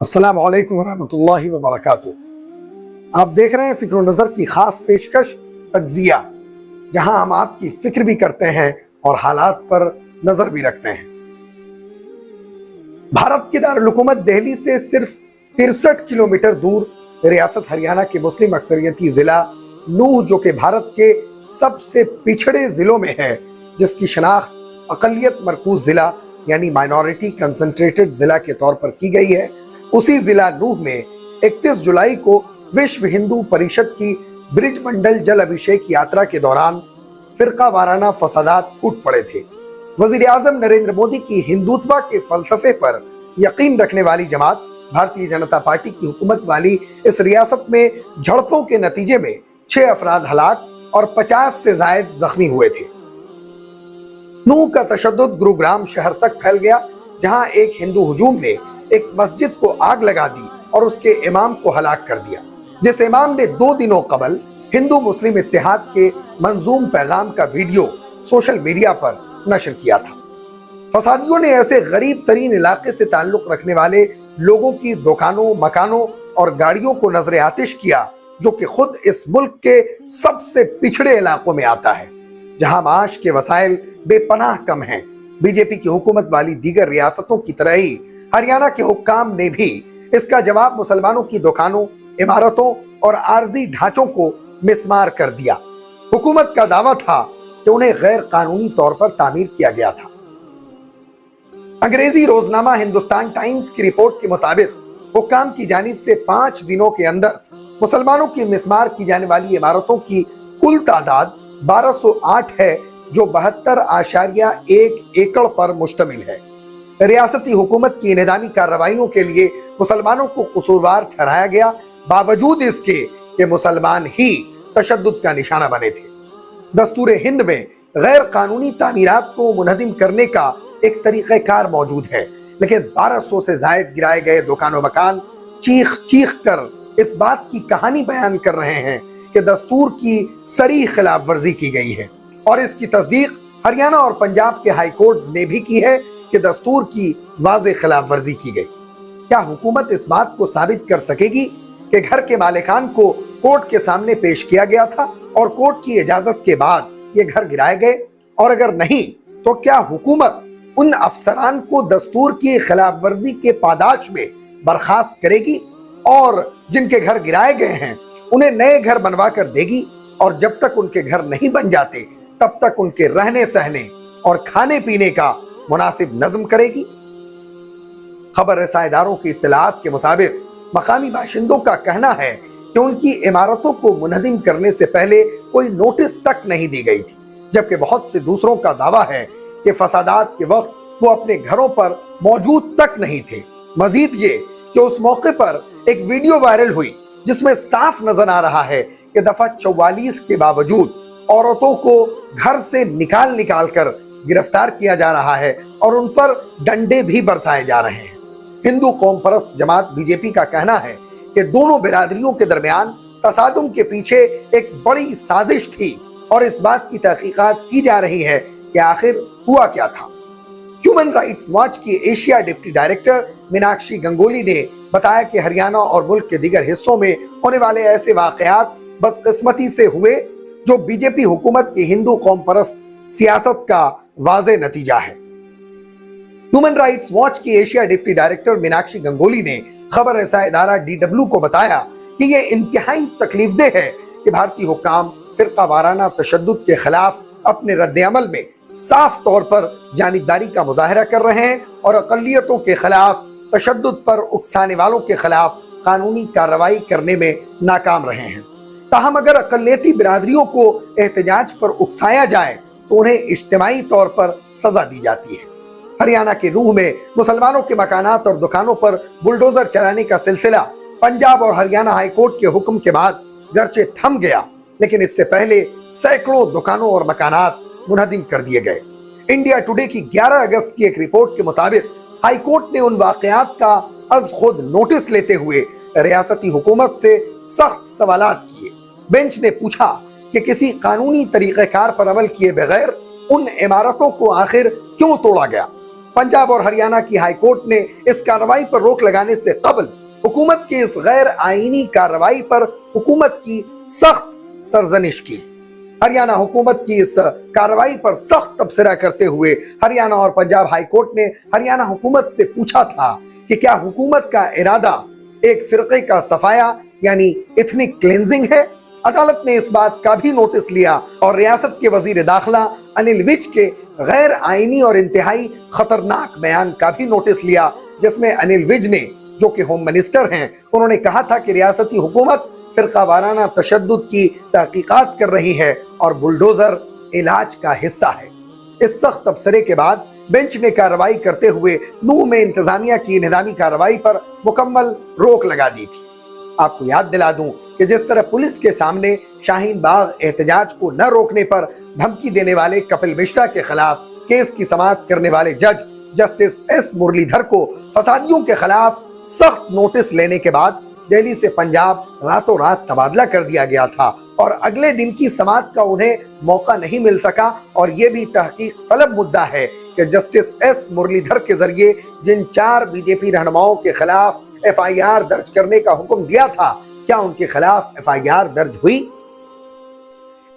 अस्सलाम वालेकुम रहमतुल्लाहि व बरकातुहू। आप देख रहे हैं फिक्र नज़र की खास पेशकश तज्जिया, जहां हम आपकी फिक्र भी करते हैं और हालात पर नजर भी रखते हैं। भारत के दारुल हुकूमत दिल्ली से सिर्फ 63 किलोमीटर दूर रियासत हरियाणा के मुस्लिम अक्सरियती जिला नूह, जो कि भारत के सबसे पिछड़े जिलों में है, जिसकी शनाख्त अकलियत मरकूज जिला यानी माइनॉरिटी कंसंट्रेटेड जिला के तौर पर की गई है, उसी जिला नूह में 31 जुलाई को विश्व हिंदू परिषद की ब्रिज मंडल जल अभिषेक यात्रा के दौरान फिरका वाराना फसादात फूट पड़े थे। वजीर आजम नरेंद्र मोदी की हिंदुत्व के फलसफे पर यकीन रखने वाली जमात भारतीय जनता पार्टी की हुकूमत वाली इस रियासत में झड़पों के नतीजे में 6 अफराद हलाक और 50 से जायद जख्मी हुए थे। नूह का तशद्दुद गुरुग्राम शहर तक फैल गया, जहां एक हिंदू हुजूम ने एक मस्जिद को आग लगा दी और उसके इमाम को हलाक कर दिया, जिस इमाम ने 2 दिनों कबल हिंदू मुस्लिम इत्तेहाद के मंजूम पैगाम का वीडियो सोशल मीडिया पर नशर किया था। फसादियों ने ऐसे गरीब तरीन इलाके से ताल्लुक रखने वाले लोगों की दुकानों, मकानों और गाड़ियों को नजर आतिश किया, जो कि खुद इस मुल्क के सबसे पिछड़े इलाकों में आता है, जहां माश के वसाइल बेपनाह कम हैं। बीजेपी की हुकूमत वाली दीगर रियासतों की तरह ही हरियाणा के हुक्काम ने भी इसका जवाब मुसलमानों की दुकानों, इमारतों और आर्जी ढांचों को मिसमार कर दिया। हुकूमत का दावा था कि उन्हें गैर कानूनी तौर पर तामीर किया गया था। अंग्रेजी रोजनामा हिंदुस्तान टाइम्स की रिपोर्ट के मुताबिक हुक्काम की जानिब से 5 दिनों के अंदर मुसलमानों की मिसमार की जाने वाली इमारतों की कुल तादाद 1208 है, जो 72.1 एकड़ पर मुश्तमिल है। रियासती हुकूमत की इनेदामी कार्रवाइयों के लिए मुसलमानों को कसूरवार ठहराया गया, बावजूद इसके कि मुसलमान ही तशद्दुद का निशाना बने थे। दस्तूर हिंद में गैर कानूनी तामीरात को मुनहदिम करने का एक तरीक़ेकार मौजूद है, लेकिन 1200 से जायद गिराए गए दुकानों मकान चीख चीख कर इस बात की कहानी बयान कर रहे हैं कि दस्तूर की सरी खिलाफ वर्जी की गई है, और इसकी तस्दीक हरियाणा और पंजाब के हाई कोर्ट्स ने भी की है कि दस्तूर की वाज़े खिलाफ वर्जी की गई। क्या हुकूमत इस बात को साबित कर सकेगी कि घर के मालिकान को कोर्ट के सामने पेश किया गया था और कोर्ट की इजाजत के बाद ये घर गिराए गए? और अगर नहीं, तो क्या हुकूमत उन अफसरान को दस्तूर की खिलाफ वर्जी के पादाश में बर्खास्त करेगी और जिनके घर गिराए गए हैं उन्हें नए घर बनवा कर देगी, और जब तक उनके घर नहीं बन जाते तब तक उनके रहने सहने और खाने पीने का मुनासिब नज़म करेगी? खबर रसायदारों की इत्तलात के मुताबिक मकामी बाशिंदों का कहना है कि उनकी इमारतों को मुनहदिम करने से पहले कोई नोटिस तक नहीं दी गई थी, जबकि बहुत से दूसरों का दावा है कि फसादात के वक्त वो अपने घरों पर मौजूद तक नहीं थे। मजीद ये कि उस मौके पर एक वीडियो वायरल हुई जिसमें साफ नजर आ रहा है कि दफा 44 के बावजूद औरतों को घर से निकाल कर गिरफ्तार किया जा रहा है और उन पर डंडे भी बरसाए जा रहे हैं। हिंदू कौम परस्त जमात बीजेपी का कहना है कि दोनों बिरादरियों के दरमियान तसादुम के पीछे एक बड़ी साजिश थी और इस बात की तहकीकात की जा रही है कि आखिर हुआ क्या था। ह्यूमन राइट्स वॉच की Asia deputy director Meenakshi Ganguly ने बताया कि हरियाणा और मुल्क के दीगर हिस्सों में होने वाले ऐसे वाकयात बदकिस्मती से हुए जो बीजेपी हुकूमत की हिंदू कौम परस्त सियासत का वाज़े नतीजा है। ह्यूमन राइट्स वॉच की Asia deputy director Meenakshi Ganguly ने खबर रसां इदारा DW को बताया कि यह इंतहाई तकलीफदेह है कि भारतीय हुक्काम फिरका वाराना तशद्दुद के खिलाफ अपने रद्द-ए-अमल में साफ तौर पर जानिबदारी का मुजाहरा कर रहे हैं और अक़लियतों के खिलाफ, तशद्दुद पर उकसाने वालों के खिलाफ कानूनी कार्रवाई करने में नाकाम रहे हैं। ताहम अगर अक़लियती बिरादरियों को एहतजाज पर उकसाया जाए तो उन्हें इज्तिमाई तौर पर सजा दी जाती है। हरियाणा के नूह में मुसलमानों के मकानात और दुकानों पर बुलडोजर चलाने का सिलसिला पंजाब और हरियाणा हाई कोर्ट के हुक्म के बाद गर्चे थम गया, लेकिन इससे पहले सैकड़ों दुकानों और मकानात मुनहदिम कर दिए गए। इंडिया टुडे की 11 अगस्त की एक रिपोर्ट के मुताबिक हाई कोर्ट ने उन वाकयात का अज खुद नोटिस लेते हुए रियासती हुकूमत से सख्त सवालात किए। बेंच ने पूछा कि किसी कानूनी तरीक़ेकार पर अमल किए बगैर उन इमारतों को आखिर क्यों तोड़ा गया। पंजाब और हरियाणा की हाई कोर्ट ने इस कार्रवाई पर रोक लगाने से कबल हुकूमत की इस गैर आईनी कार्रवाई पर हुकूमत की सख्त सरजनिश की। हरियाणा हुकूमत की इस कार्रवाई पर सख्त तबसरा करते हुए हरियाणा और पंजाब हाई कोर्ट ने हरियाणा हुकूमत से पूछा था कि क्या हुकूमत का इरादा एक फिरके का सफाया यानी एथनिक क्लेंजिंग है। अदालत ने इस बात का भी नोटिस लिया और रियासत के वजीर दाखिला अनिल विज के गैर आईनी और इंतहाई खतरनाक बयान का भी नोटिस लिया, जिसमें अनिल विज ने, जो कि होम मिनिस्टर हैं, उन्होंने कहा था कि रियासती हुकूमत फिरका वाराना तशद्दुद की तहकीकात कर रही है और बुलडोजर इलाज का हिस्सा है। इस सख्त तबसरे के बाद बेंच ने कार्रवाई करते हुए नूह में इंतजामिया की निदामी कार्रवाई पर मुकम्मल रोक लगा दी थी। आपको याद दिला दूं कि जिस तरह पुलिस के सामने शाहीन बाग एहतजाज को न रोकने पर धमकी देने वाले कपिल मिश्रा के खिलाफ केस की समाअत करने वाले जज जस्टिस एस मुरलीधर को फसादियों के खिलाफ सख्त नोटिस लेने के बाद दिल्ली से पंजाब रातों रात तबादला कर दिया गया था और अगले दिन की समाअत का उन्हें मौका नहीं मिल सका। और ये भी तहकीक तलब मुद्दा है कि जस्टिस एस मुरलीधर के जरिए जिन 4 बीजेपी रहनुमाओं के खिलाफ FIR दर्ज करने का हुक्म दिया था, क्या उनके खिलाफ FIR दर्ज हुई।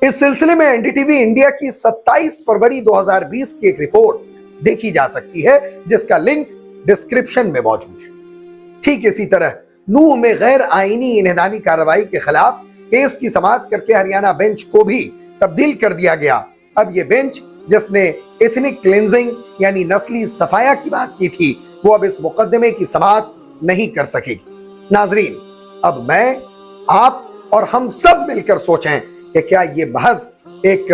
इस सिलसिले में NDTV इंडिया की 27 फरवरी 2020 की एक रिपोर्ट देखी जा सकती है, जिसका लिंक डिस्क्रिप्शन में मौजूद है। ठीक इसी तरह नूह में गैर आईनी इन्हदामी कार्रवाई के खिलाफ केस की समाअत करके हरियाणा बेंच को भी तब्दील कर दिया गया। अब ये बेंच जिसने एथनिक क्लेंजिंग यानी नस्ली सफाया की बात की थी, वो अब इस मुकदमे की समाअत नहीं कर सकेगी। नाजरीन, अब मैं, आप और हम सब मिलकर सोचें कि क्या ये महज एक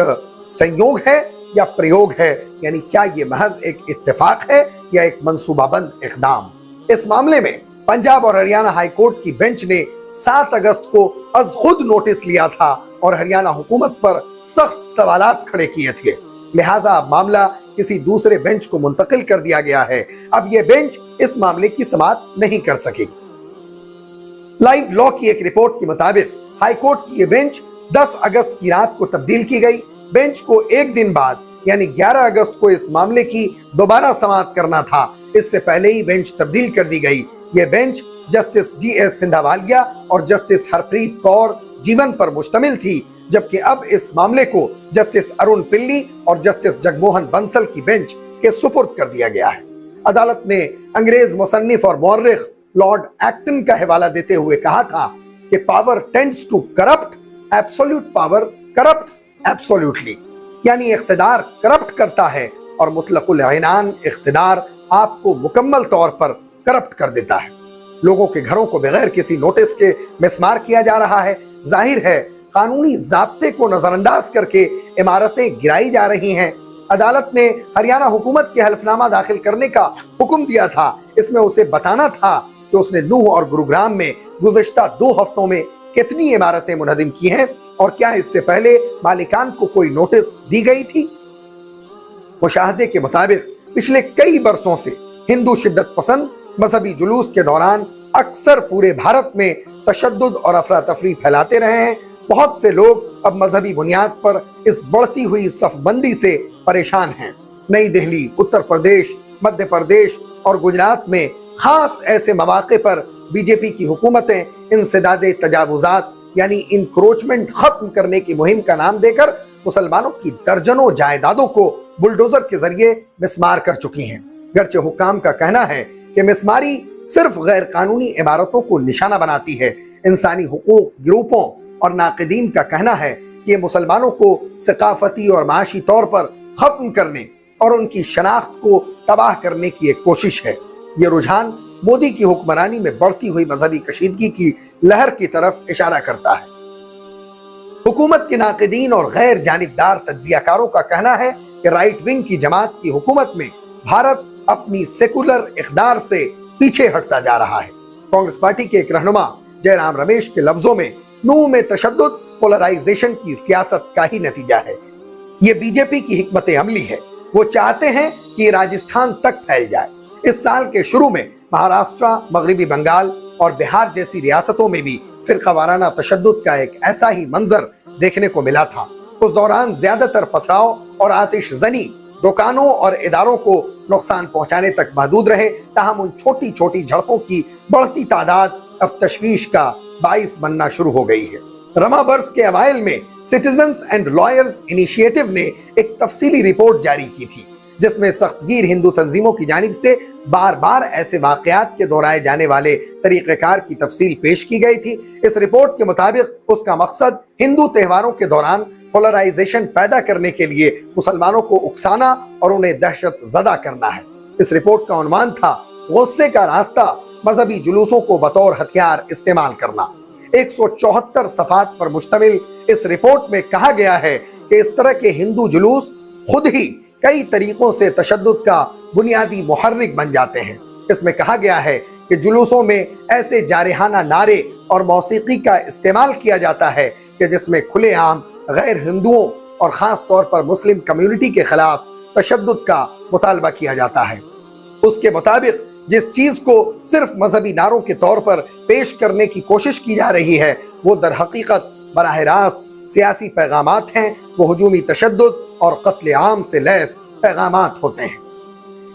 संयोग है या प्रयोग है, यानी क्या ये महज एक इत्तेफाक है या एक मंसूबाबंद इक़दाम। इस मामले में पंजाब और हरियाणा हाई कोर्ट की बेंच ने 7 अगस्त को अज खुद नोटिस लिया था और हरियाणा हुकूमत पर सख्त सवालात खड़े किए थे। लिहाजा मामला किसी दूसरे बेंच को मुंतकिल कर दिया गया है। अब यह बेंच इस मामले की समाअत नहीं कर सकेगी। लाइव लॉ की एक रिपोर्ट के मुताबिक हाई कोर्ट की यह बेंच 10 अगस्त की रात को तब्दील की गई। बेंच को एक दिन बाद यानी 11 अगस्त को इस मामले की दोबारा समाअत करना था। इससे पहले ही बेंच तब्दील कर दी गई। यह बेंच जस्टिस GS सिंधावालिया और जस्टिस हरप्रीत कौर जीवन पर मुश्तमिल थी, जबकि अब इस मामले को जस्टिस अरुण पिल्ली और जस्टिस जगमोहन बंसल की बेंच के सुपुर्द कर दिया गया है। अदालत ने अंग्रेज मुसन्निफ और मौर्रिख लॉर्ड एक्टन का हवाला देते हुए कहा था कि power tends to corrupt, absolute power corrupts absolutely, यानी इख्तिदार करप्ट करता है और मुतलकुल इनान इख्तिदार आपको मुकम्मल तौर पर करप्ट कर देता है। लोगों के घरों को बगैर किसी नोटिस के मिसमार किया जा रहा है। जाहिर है कानूनी ज़ाब्ते को नजरअंदाज करके इमारतें गिराई जा रही हैं। अदालत ने हरियाणा हुकूमत के हल्फनामा दाखिल करने का हुक्म दिया था। इसमें उसे बताना था कि उसने नूह और गुरुग्राम में गुज़श्ता 2 हफ्तों में कितनी इमारतें मुनहदिम की हैं और क्या इससे पहले मालिकान को कोई नोटिस दी गई थी। मुशाहदे के मुताबिक पिछले कई बरसों से हिंदू शिद्दत पसंद मजहबी जुलूस के दौरान अक्सर पूरे भारत में तशद्दुद और अफरा तफरी फैलाते रहे हैं। बहुत से लोग अब मजहबी बुनियाद पर इस बढ़ती हुई सफबंदी से परेशान हैं। नई दिल्ली, उत्तर प्रदेश, मध्य प्रदेश और गुजरात में खास ऐसे मौके पर बीजेपी की हुकूमतें इंसदादे तजावुजात यानी इंक्रोचमेंट खत्म करने की मुहिम का नाम देकर मुसलमानों की दर्जनों जायदादों को बुलडोजर के जरिए मिसमार कर चुकी हैं। गर्चे हुक्काम का कहना है कि मिसमारी सिर्फ गैर कानूनी इमारतों को निशाना बनाती है। इंसानी हुकूक ग्रुपों और नाक़िदीन का कहना है कि ये मुसलमानों को सकाफती और माशी तौर पर खत्म करने और उनकी शनाख्त को तबाह करने की एक कोशिश है। ये रुझान मोदी की हुक्मरानी में बढ़ती हुई मजहबी कशीदगी की लहर की तरफ इशारा करता है। हुकूमत के नाक़िदीन और गैर जानिबदार तज्जियाकारों का कहना है कि राइट विंग की जमात की हुकूमत में भारत अपनी सेकुलर इक़दार से पीछे हटता जा रहा है। कांग्रेस पार्टी के एक रहनुमा जयराम रमेश के लफ्जों में नूह में तशद्दुद पोलराइजेशन की सियासत का ही नतीजा है। ये बीजेपी की हिकमत अमली है। वो चाहते हैं कि ये राजस्थान तक फैल जाए। इस साल के शुरू में महाराष्ट्र, मगरिबी बंगाल और बिहार जैसी रियासतों में भी फिरका वाराना तशद्दुद का एक ऐसा ही मंजर देखने को मिला था। उस दौरान ज्यादातर पथराव और आतिशजनी दुकानों और इदारों को नुकसान पहुंचाने तक महदूद रहे, ताहम उन छोटी छोटी झड़पों की बढ़ती तादाद अब तशवीश का बाइस बनना शुरू हो गई है। रमा बर्स के अवाइल में सिटीजन्स एंड लॉयर्स इनिशिएटिव ने एक तफसीली रिपोर्ट जारी की थी, जिसमें सख्तगीर हिंदू तंजीमों की जानिब से बार बार ऐसे वाकयात के दोहराए जाने वाले तरीक़ेकार की तफसील पेश की गई थी। इस रिपोर्ट के मुताबिक उसका मकसद हिंदू त्योहारों के दौरान पोलराइजेशन पैदा करने के लिए मुसलमानों को उकसाना और उन्हें दहशत ज़दा करना है। इस रिपोर्ट का उन्वान था गुस्से का रास्ता, मजहबी जुलूसों को बतौर हथियार इस्तेमाल करना। 174 सफ़ात पर मुश्तमिल इस रिपोर्ट में कहा गया है कि इस तरह के हिंदू जुलूस खुद ही कई तरीकों से तशद्दुद का बुनियादी मुहर्रिक बन जाते हैं। इसमें कहा गया है कि जुलूसों में ऐसे जारिहाना नारे और मौसीकी का इस्तेमाल किया जाता है कि जिसमें खुलेआम गैर हिंदुओं और ख़ास तौर पर मुस्लिम कम्युनिटी के खिलाफ तशद्दुद का मुतालबा किया जाता है। उसके मुताबिक जिस चीज़ को सिर्फ मजहबी नारों के तौर पर पेश करने की कोशिश की जा रही है, वो दर हकीकत बराह रास्त सियासी पैगामात हैं। वो हुजूमी तशद्दुद और कत्ल आम से लैस पैगामात होते हैं।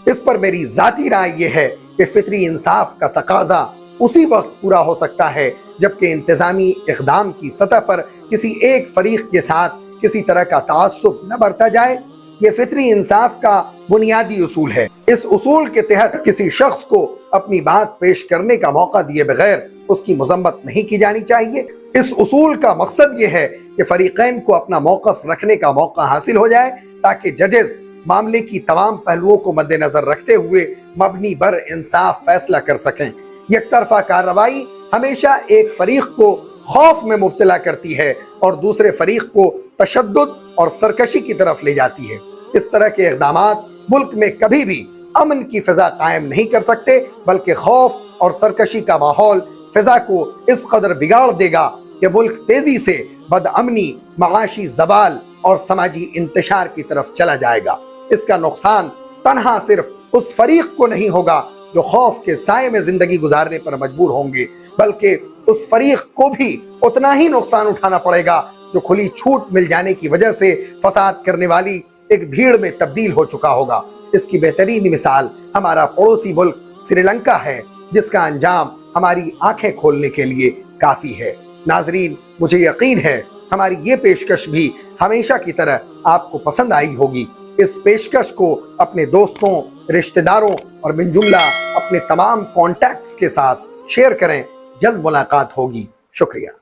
इस पर मेरी ज़ाती राय ये है कि फितरी इंसाफ का तकाजा उसी वक्त पूरा हो सकता है जबकि इंतज़ामी इक़दाम की सतह पर किसी एक फरीक के साथ किसी तरह का ताअस्सुब न बरता जाए। ये फितरी इंसाफ का बुनियादी उसूल है। इस उसूल के तहत किसी शख्स को अपनी बात पेश करने का मौका दिए बगैर उसकी मजम्मत नहीं की जानी चाहिए। इस उसूल का मकसद ये है कि फरीक़ैन को अपना मौक़िफ़ रखने का मौका हासिल हो जाए, ताकि जजेस मामले की तमाम पहलुओं को मद्देनजर रखते हुए मबनी बर इंसाफ फैसला कर सकें। यकतरफा कार्रवाई हमेशा एक फरीक को खौफ में मुब्तला करती है और दूसरे फरीक को तशद्दुद और सरकशी की तरफ ले जाती है। इस तरह के इक़दामात मुल्क में कभी भी अमन की फिजा कायम नहीं कर सकते, बल्कि खौफ और सरकशी का माहौल फिजा को इस कदर बिगाड़ देगा कि मुल्क तेजी से बदअमनी, मआशी ज़वाल और समाजी इंतशार की तरफ चला जाएगा। इसका नुकसान तन्हा सिर्फ उस फरीक को नहीं होगा जो खौफ के साए में जिंदगी गुजारने पर मजबूर होंगे, बल्कि उस फरीक को भी उतना ही नुकसान उठाना पड़ेगा जो खुली छूट मिल जाने की वजह से फसाद करने वाली एक भीड़ में तब्दील हो चुका होगा। इसकी बेहतरीन मिसाल हमारा पड़ोसी मुल्क श्रीलंका है, जिसका अंजाम हमारी आंखें खोलने के लिए काफी है। नाजरीन, मुझे यकीन है हमारी ये पेशकश भी हमेशा की तरह आपको पसंद आई होगी। इस पेशकश को अपने दोस्तों, रिश्तेदारों और बिन जुमला अपने तमाम कॉन्टैक्ट्स के साथ शेयर करें। जल्द मुलाकात होगी। शुक्रिया।